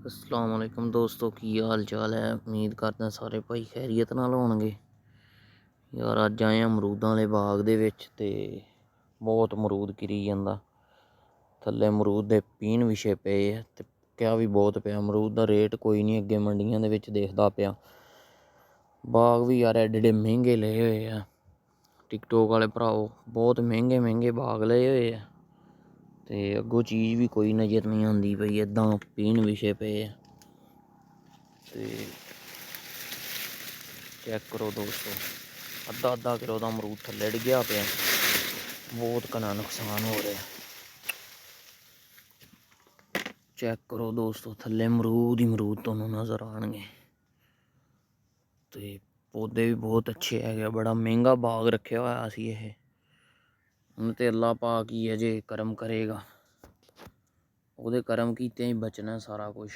अस्सलाम वालेकुम दोस्तों, की हाल चाल है। उम्मीद करदा सारे भाई खैरियत नाल होणगे। यार अज आए अमरूदां दे बाग दे विच ते बहुत अमरूद गिरी जांदा। थल्ले अमरूद दे पीन विछे पे ते क्या भी बहुत पिया। अमरूद दा रेट कोई नहीं अगे मंडियां दे विच देखदा पिया। बाग भी यार एडे एडे महंगे लए होए आ। टिकटोक वाले भराओ बहुत महंगे महंगे बाग लए होए आ ते अगों चीज़ भी कोई नज़र नहीं आती पई। इदां पीन विछे पे ते चेक करो दोस्तों, अद्धा अद्धा किलो का अमरूद थल्ले डिग्या पे। बहुत घना नुकसान हो रहा। चेक करो दोस्तों, थल्ले अमरूद ही अमरूद तुहानूं नज़र आउणगे ते पौधे भी बहुत अच्छे है। बड़ा महंगा बाग रखा होया सी ये। हुण ते अल्लाह पाक ही है जे करम करेगा, ਉਹਦੇ ਕਰਮ ਕੀਤੇ ही बचना सारा कुछ।